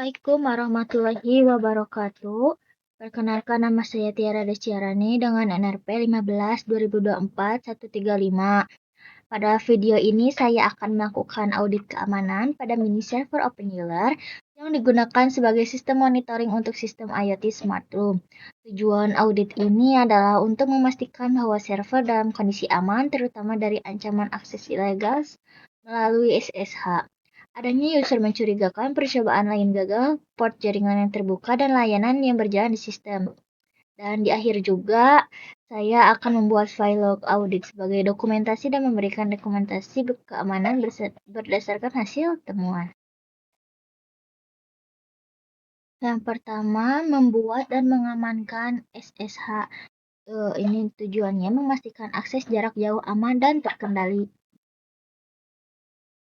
Assalamualaikum warahmatullahi wabarakatuh. Perkenalkan, nama saya Tiara Destiarani dengan NRP 15/2024-135. Pada video ini saya akan melakukan audit keamanan pada mini server OpenEuler yang digunakan sebagai sistem monitoring untuk sistem IoT Smart Room. Tujuan audit ini adalah untuk memastikan bahwa server dalam kondisi aman, terutama dari ancaman akses ilegal melalui SSH. Adanya user mencurigakan, percobaan lain gagal, port jaringan yang terbuka, dan layanan yang berjalan di sistem. Dan di akhir juga, saya akan membuat file log audit sebagai dokumentasi dan memberikan rekomendasi keamanan berdasarkan hasil temuan. Yang pertama, membuat dan mengamankan SSH. Ini tujuannya memastikan akses jarak jauh aman dan terkendali.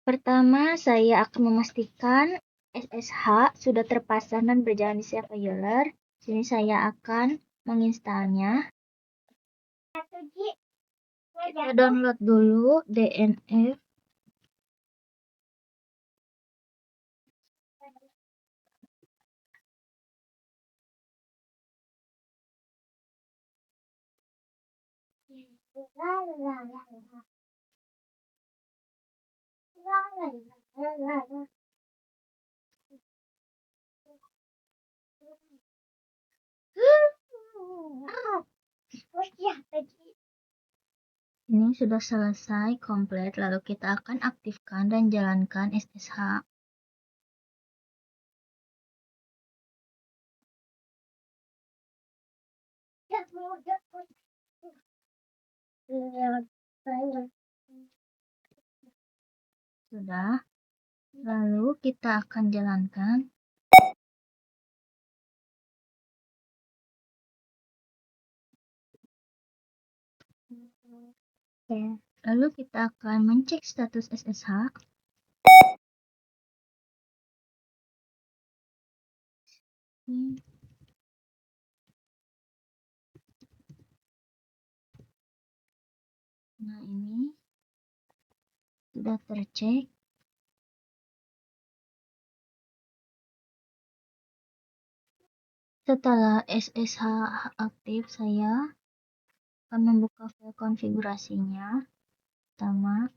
Pertama, saya akan memastikan SSH sudah terpasang dan berjalan di server Euler. Sini saya akan menginstalnya. Kita download dulu DNF. Ini sudah selesai komplit, lalu kita akan aktifkan dan jalankan SSH. Sudah, lalu kita akan jalankan. Lalu kita akan mencek status SSH. Nah, ini sudah tercek. Setelah SSH aktif, saya akan membuka file konfigurasinya. Pertama,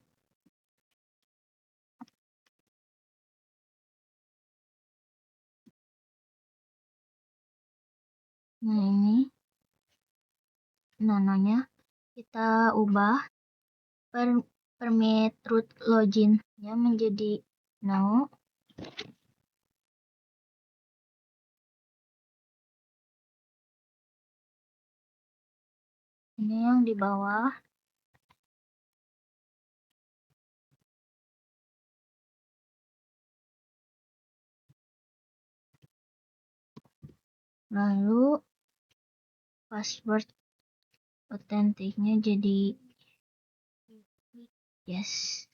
nah ini nanonya kita ubah permit root login-nya menjadi no. Ini yang di bawah. Lalu password otentiknya jadi yes.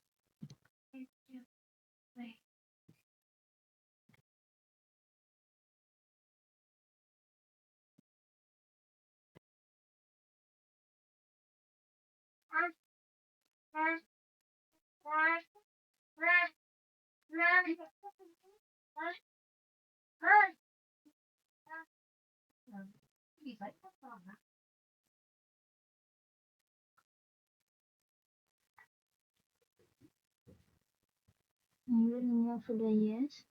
Ini yang sudah yes.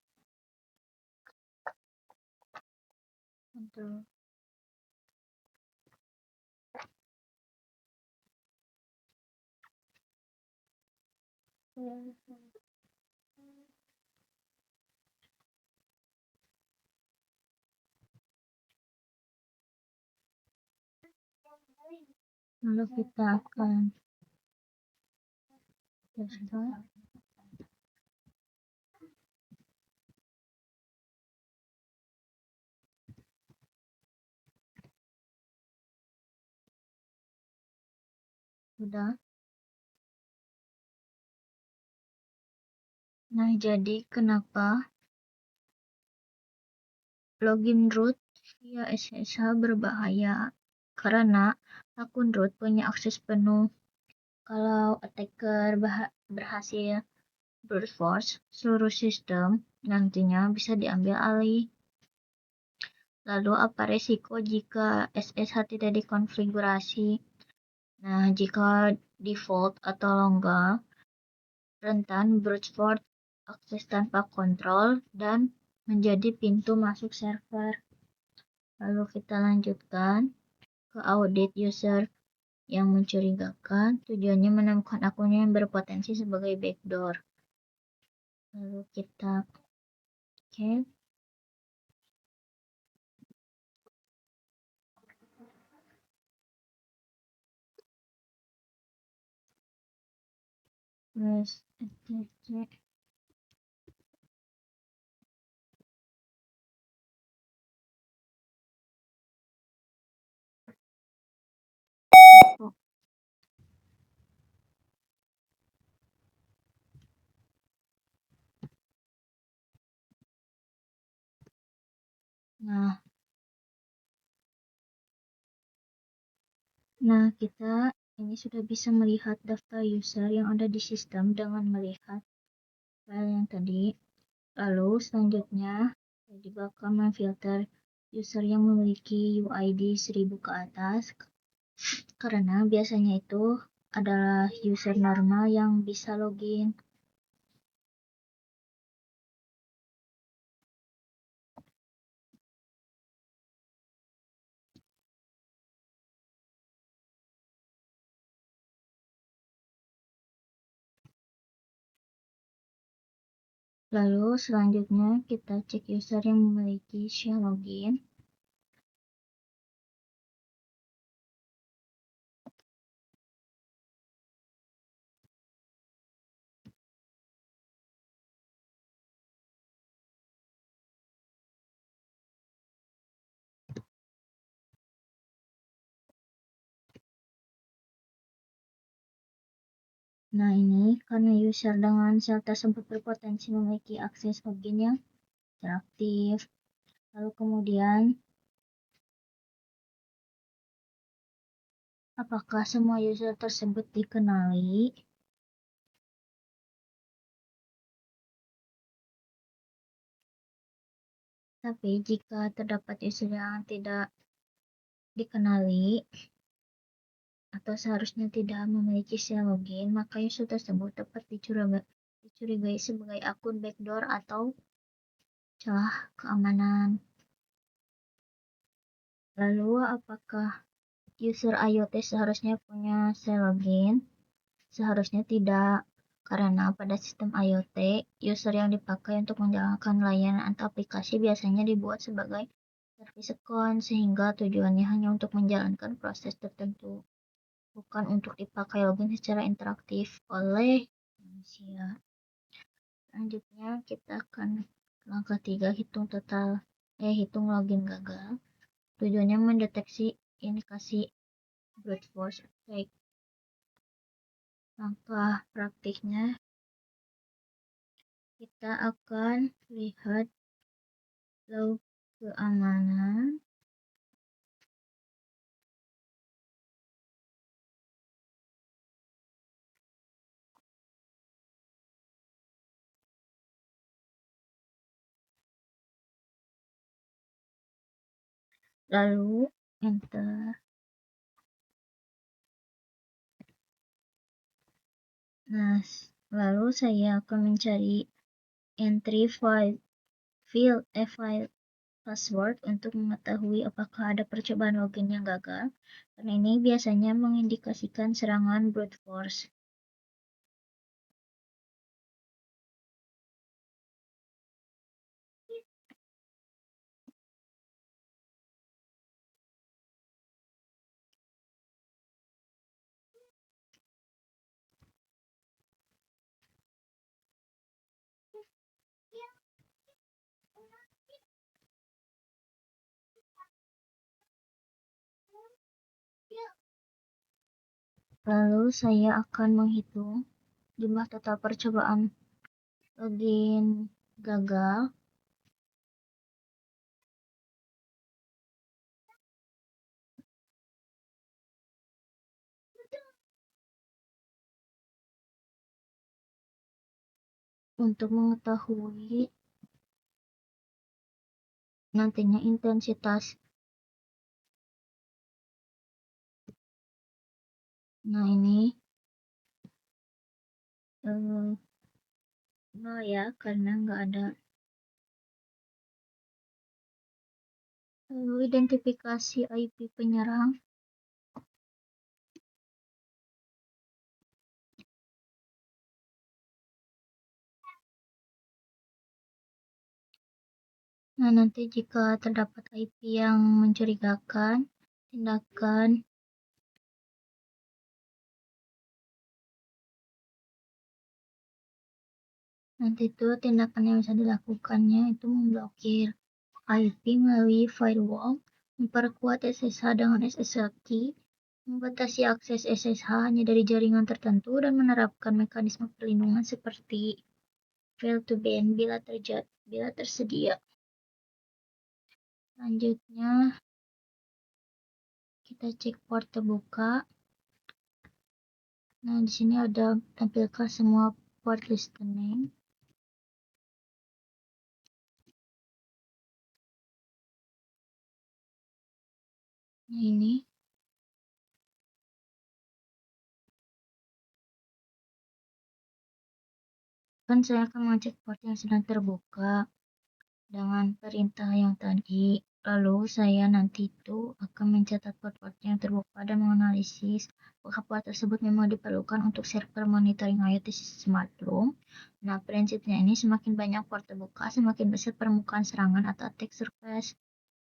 Control. Lalu kita akan restore. Sudah. Nah, jadi kenapa login root via SSH berbahaya? Karena akun root punya akses penuh. Kalau attacker berhasil brute force seluruh sistem nantinya bisa diambil alih. Lalu apa resiko jika SSH tidak dikonfigurasi? Nah, jika default atau longgar, rentan brute force akses tanpa kontrol dan menjadi pintu masuk server. Lalu kita lanjutkan ke audit user yang mencurigakan, tujuannya menemukan akun yang berpotensi sebagai backdoor. Lalu kita cek. Press cek. Nah, kita ini sudah bisa melihat daftar user yang ada di sistem dengan melihat file yang tadi. Lalu selanjutnya, saya juga akan memfilter user yang memiliki UID 1000 ke atas, karena biasanya itu adalah user normal yang bisa login. Lalu selanjutnya kita cek user yang memiliki shell login. Nah, ini karena user dengan shell tersebut berpotensi memiliki akses login yang interaktif. Lalu kemudian, apakah semua user tersebut dikenali? Tapi jika terdapat user yang tidak dikenali atau seharusnya tidak memiliki shell login, maka user tersebut dapat dicurigai sebagai akun backdoor atau celah keamanan. Lalu apakah user IoT seharusnya punya shell login? Seharusnya tidak, karena pada sistem IoT, user yang dipakai untuk menjalankan layanan atau aplikasi biasanya dibuat sebagai service account, sehingga tujuannya hanya untuk menjalankan proses tertentu, bukan untuk dipakai login secara interaktif oleh manusia. Selanjutnya kita akan langkah 3, hitung login gagal. Tujuannya mendeteksi indikasi brute force attack. Langkah praktiknya, kita akan lihat log keamanan. Lalu enter. Nah, lalu saya akan mencari entry file password untuk mengetahui apakah ada percobaan login yang gagal. Karena ini biasanya mengindikasikan serangan brute force. Lalu saya akan menghitung jumlah total percobaan login gagal. untuk mengetahui nantinya intensitas. Nah ini nol ya, karena nggak ada. Lalu identifikasi IP penyerang. Nah, nanti jika terdapat IP yang mencurigakan, tindakan nanti itu tindakan yang bisa dilakukannya itu memblokir IP melalui firewall, memperkuat SSH dengan SSL key, membatasi akses SSH hanya dari jaringan tertentu, dan menerapkan mekanisme perlindungan seperti fail to ban bila tersedia. Selanjutnya kita cek port terbuka. Nah, di sini ada tampilkan semua port listening. Nah, ini kan saya akan mengecek port yang sedang terbuka dengan perintah yang tadi. Lalu saya nanti itu akan mencatat port-port yang terbuka dan menganalisis apakah port tersebut memang diperlukan untuk server monitoring IoT Smart Room. Nah, prinsipnya ini semakin banyak port terbuka, semakin besar permukaan serangan atau attack surface.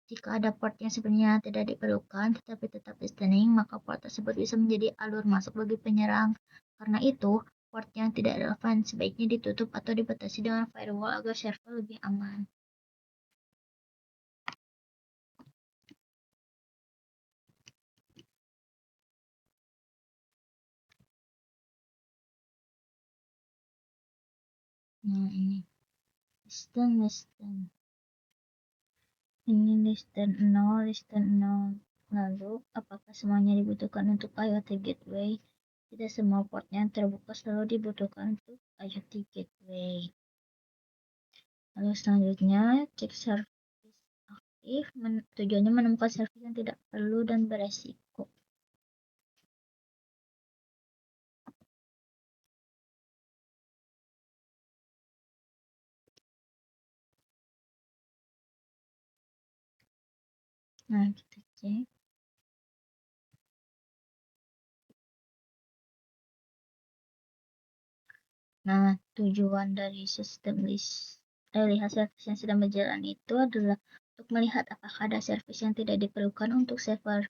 Jika ada port yang sebenarnya tidak diperlukan tetapi tetap listening, maka port tersebut bisa menjadi alur masuk bagi penyerang. Karena itu, port yang tidak relevan sebaiknya ditutup atau dibatasi dengan firewall agar server lebih aman. Nah, ini listen. Ini listen 0. Lalu, apakah semuanya dibutuhkan untuk IoT Gateway? Tidak semua port yang terbuka selalu dibutuhkan untuk IoT Gateway. Lalu selanjutnya, cek service aktif. Tujuannya menemukan service yang tidak perlu dan beresiko. Nah, kita cek. Nah, tujuan dari sistem lihat service yang sedang berjalan itu adalah untuk melihat apakah ada service yang tidak diperlukan untuk server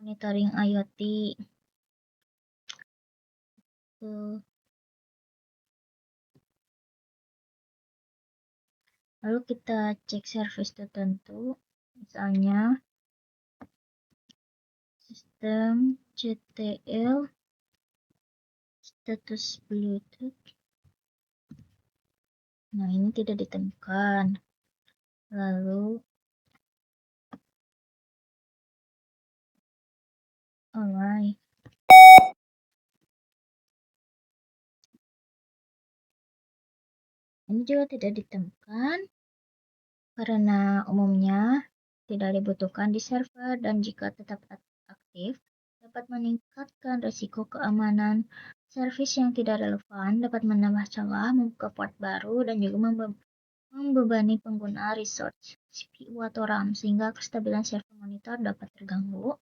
monitoring IoT. Lalu kita cek service tertentu, misalnya sistem CTL status Bluetooth. Nah, ini tidak ditemukan. Lalu alright. Ini juga tidak ditemukan karena umumnya tidak dibutuhkan di server dan jika tetap aktif dapat meningkatkan risiko keamanan. Service yang tidak relevan dapat menambah celah, membuka port baru, dan juga membebani pengguna resource CPU atau RAM sehingga kestabilan server monitor dapat terganggu.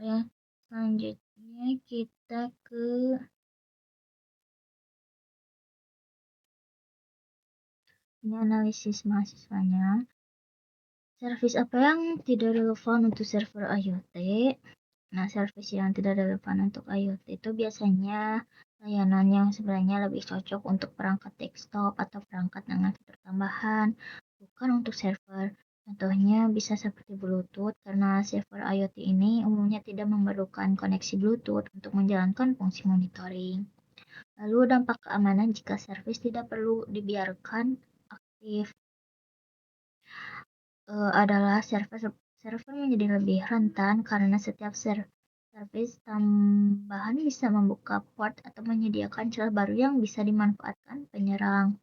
Ya, selanjutnya kita ke ini analisis mahasiswanya. Service apa yang tidak relevan untuk server IoT? Nah, service yang tidak relevan untuk IoT itu biasanya layanan yang sebenarnya lebih cocok untuk perangkat desktop atau perangkat dengan fitur tambahan, bukan untuk server. Contohnya bisa seperti Bluetooth, karena server IoT ini umumnya tidak memerlukan koneksi Bluetooth untuk menjalankan fungsi monitoring. Lalu dampak keamanan jika service tidak perlu dibiarkan aktif adalah server menjadi lebih rentan karena setiap Servis tambahan bisa membuka port atau menyediakan celah baru yang bisa dimanfaatkan penyerang.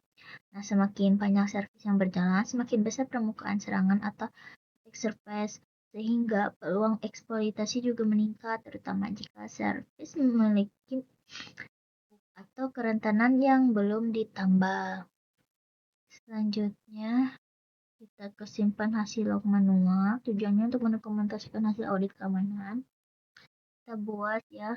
Nah, semakin banyak servis yang berjalan, semakin besar permukaan serangan atau attack surface, sehingga peluang eksploitasi juga meningkat, terutama jika servis memiliki atau kerentanan yang belum ditambah. Selanjutnya, kita ke simpan hasil log manual. Tujuannya untuk mendokumentasikan hasil audit keamanan. Kita buat ya.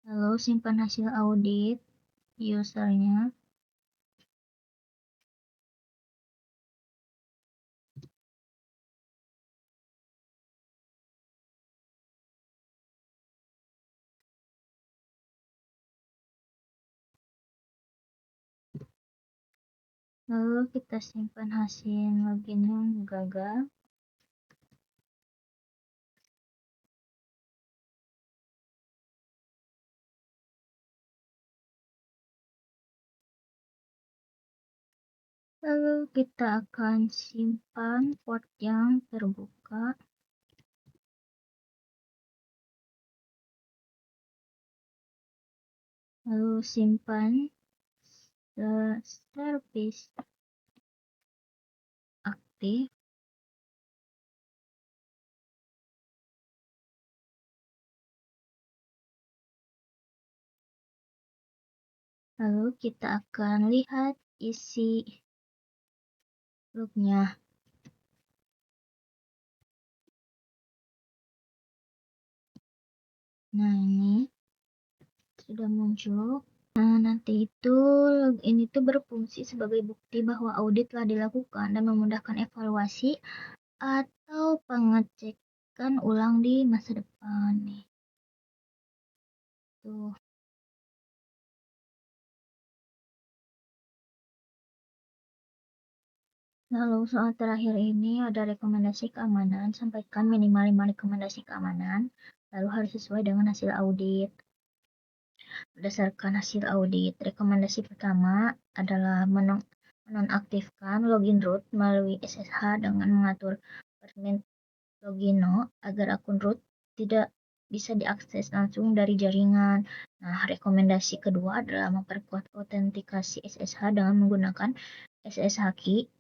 Lalu simpan hasil audit usernya. Lalu kita simpan hasil login yang gagal. Lalu kita akan simpan port yang terbuka. Lalu simpan service aktif. Lalu kita akan lihat isi lognya. Nah, ini sudah muncul. Nah, nanti itu login itu berfungsi sebagai bukti bahwa audit telah dilakukan dan memudahkan evaluasi atau pengecekan ulang di masa depan nih. Tuh. Lalu soal terakhir ini ada rekomendasi keamanan, sampaikan minimal 5 rekomendasi keamanan, lalu harus sesuai dengan hasil audit. Berdasarkan hasil audit, rekomendasi pertama adalah menonaktifkan login root melalui SSH dengan mengatur permin logino agar akun root tidak bisa diakses langsung dari jaringan. Nah, rekomendasi kedua adalah memperkuat autentikasi SSH dengan menggunakan SSH key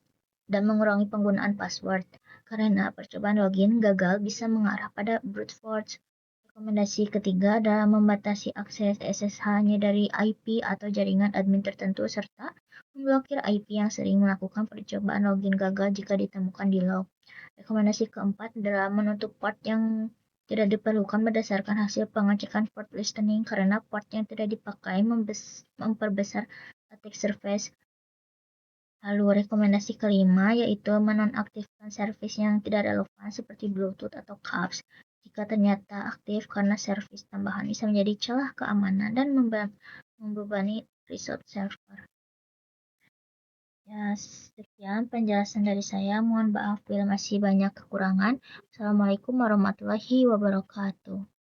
dan mengurangi penggunaan password, karena percobaan login gagal bisa mengarah pada brute force. Rekomendasi ketiga adalah membatasi akses SSH hanya dari IP atau jaringan admin tertentu serta memblokir IP yang sering melakukan percobaan login gagal jika ditemukan di log. Rekomendasi keempat adalah menutup port yang tidak diperlukan berdasarkan hasil pengecekan port listening karena port yang tidak dipakai memperbesar attack surface. Lalu rekomendasi kelima yaitu menonaktifkan servis yang tidak relevan seperti Bluetooth atau CAPS jika ternyata aktif karena servis tambahan bisa menjadi celah keamanan dan membebani resource server. Ya, sekian penjelasan dari saya. Mohon maaf bila masih banyak kekurangan. Assalamualaikum warahmatullahi wabarakatuh.